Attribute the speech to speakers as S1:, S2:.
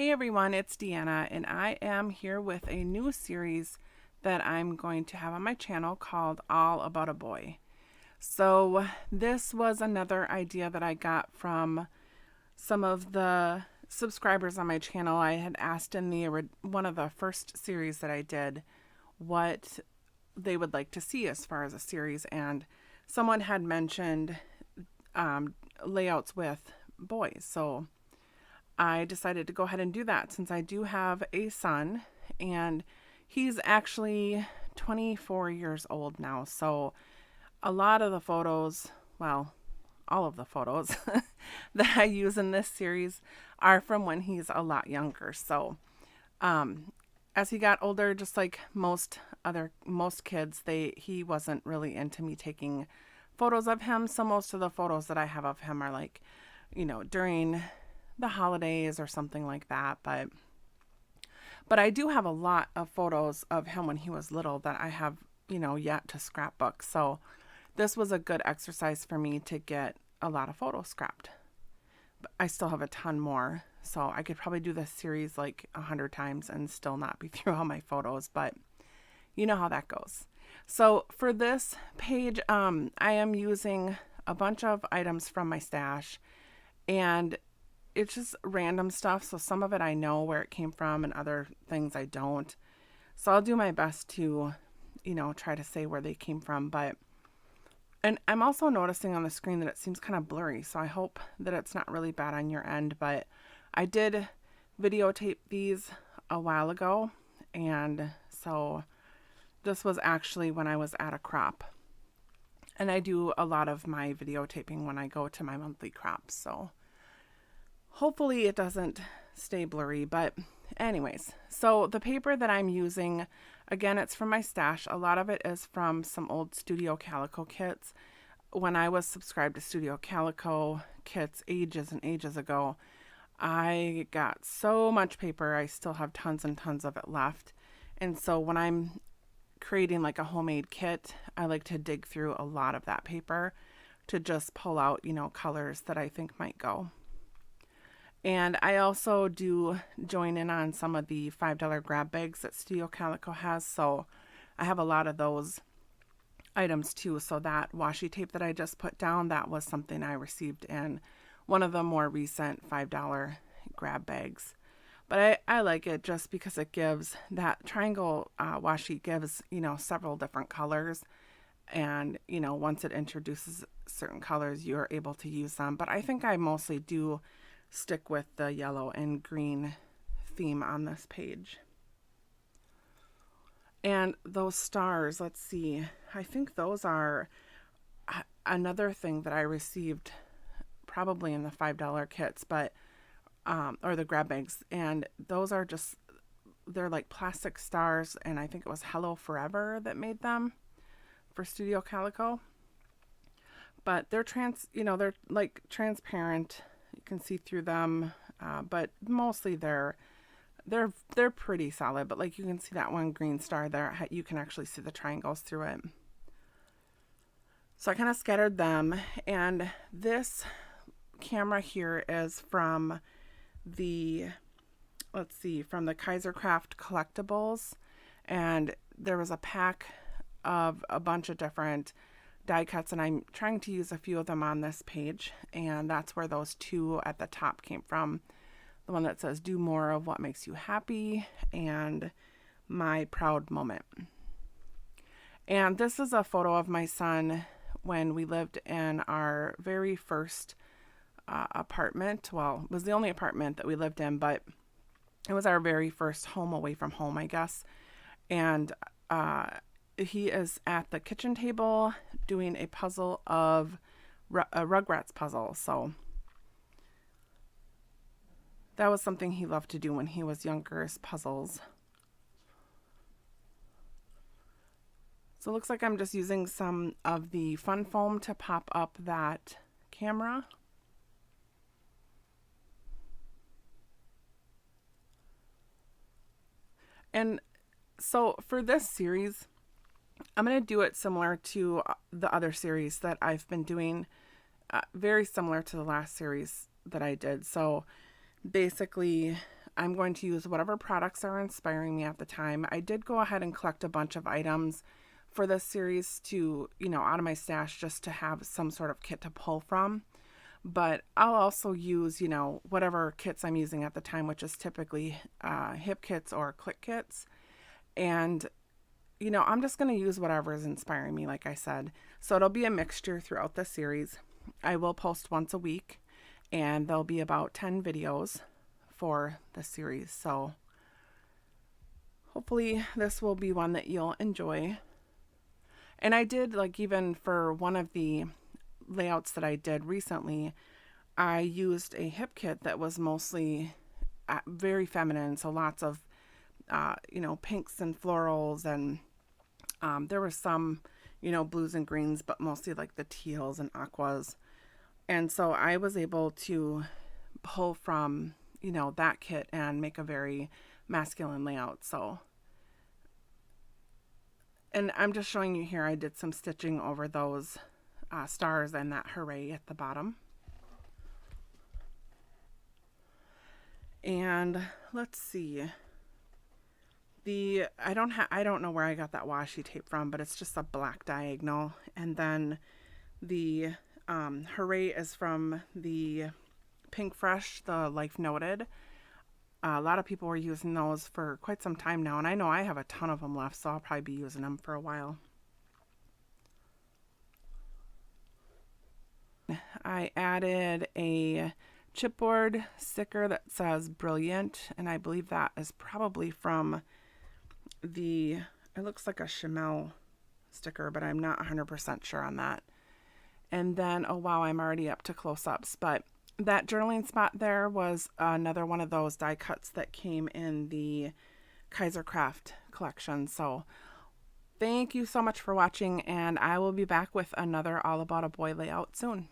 S1: Hey everyone, it's Deanna, and I am here with a new series that I'm going to have on my channel called All About a Boy. So, this was another idea that I got from some of the subscribers on my channel. I had asked in one of the first series that I did what they would like to see as far as a series, and someone had mentioned um, layouts with boys. So, I decided to go ahead and do that since I do have a son, and he's actually 24 years old now. So a lot of the photos, well, all of the photos that I use in this series are from when he's a lot younger. So as he got older, just like most kids, he wasn't really into me taking photos of him. So most of the photos that I have of him are like, during the holidays or something like that. But I do have a lot of photos of him when he was little that I have, yet to scrapbook. So this was a good exercise for me to get a lot of photos scrapped. But I still have a ton more. So I could probably do this series like 100 times and still not be through all my photos, but you know how that goes. So for this page, I am using a bunch of items from my stash, and it's just random stuff. So some of it I know where it came from and other things I don't. So I'll do my best to, try to say where they came from. And I'm also noticing on the screen that it seems kind of blurry. So I hope that it's not really bad on your end. But I did videotape these a while ago. And so this was actually when I was at a crop. And I do a lot of my videotaping when I go to my monthly crops. So hopefully it doesn't stay blurry, but anyways, so the paper that I'm using, again, it's from my stash. A lot of it is from some old Studio Calico kits. When I was subscribed to Studio Calico kits ages and ages ago, I got so much paper. I still have tons and tons of it left. And so when I'm creating like a homemade kit, I like to dig through a lot of that paper to just pull out, colors that I think might go. And I also do join in on some of the $5 grab bags that Studio Calico has. So I have a lot of those items too. So that washi tape that I just put down, that was something I received in one of the more recent $5 grab bags. But I like it just because it gives that triangle washi gives, several different colors. And, once it introduces certain colors, you're able to use them. But I think I mostly do stick with the yellow and green theme on this page. And those stars, let's see, I think those are another thing that I received probably in the $5 kits, but or the grab bags. And those are they're like plastic stars, and I think it was Hello Forever that made them for Studio Calico. But they're they're like transparent. You can see through them, but mostly they're pretty solid. But like you can see that one green star there, you can actually see the triangles through it. So I kind of scattered them, and this camera here is from the Kaisercraft collectibles, and there was a pack of a bunch of different die cuts, and I'm trying to use a few of them on this page, and that's where those two at the top came from. The one that says do more of what makes you happy and my proud moment. And this is a photo of my son when we lived in our very first apartment. Well, it was the only apartment that we lived in, but it was our very first home away from home, I guess. And he is at the kitchen table doing a puzzle of a Rugrats puzzle. So that was something he loved to do when he was younger, is puzzles. So it looks like I'm just using some of the fun foam to pop up that camera. And so for this series, I'm going to do it similar to the other series that I've been doing, very similar to the last series that I did. So basically, I'm going to use whatever products are inspiring me at the time. I did go ahead and collect a bunch of items for this series to, out of my stash just to have some sort of kit to pull from. But I'll also use, whatever kits I'm using at the time, which is typically hip kits or click kits. And, I'm just going to use whatever is inspiring me, like I said. So it'll be a mixture throughout the series. I will post once a week, and there'll be about 10 videos for the series. So hopefully this will be one that you'll enjoy. And I did, like, even for one of the layouts that I did recently, I used a hip kit that was mostly very feminine. So lots of, pinks and florals, and there were some, blues and greens, but mostly like the teals and aquas. And so I was able to pull from, that kit and make a very masculine layout. So, and I'm just showing you here, I did some stitching over those stars and that hooray at the bottom. And let's see. I don't know where I got that washi tape from, but it's just a black diagonal. And then the hooray is from the Pink Fresh, the Life Noted. A lot of people were using those for quite some time now, and I know I have a ton of them left, so I'll probably be using them for a while. I added a chipboard sticker that says Brilliant, and I believe that is probably from it looks like a Chamel sticker, but I'm not 100% sure on that. And then, oh wow, I'm already up to close-ups, but that journaling spot there was another one of those die cuts that came in the Kaisercraft collection. So thank you so much for watching, and I will be back with another All About a Boy layout soon.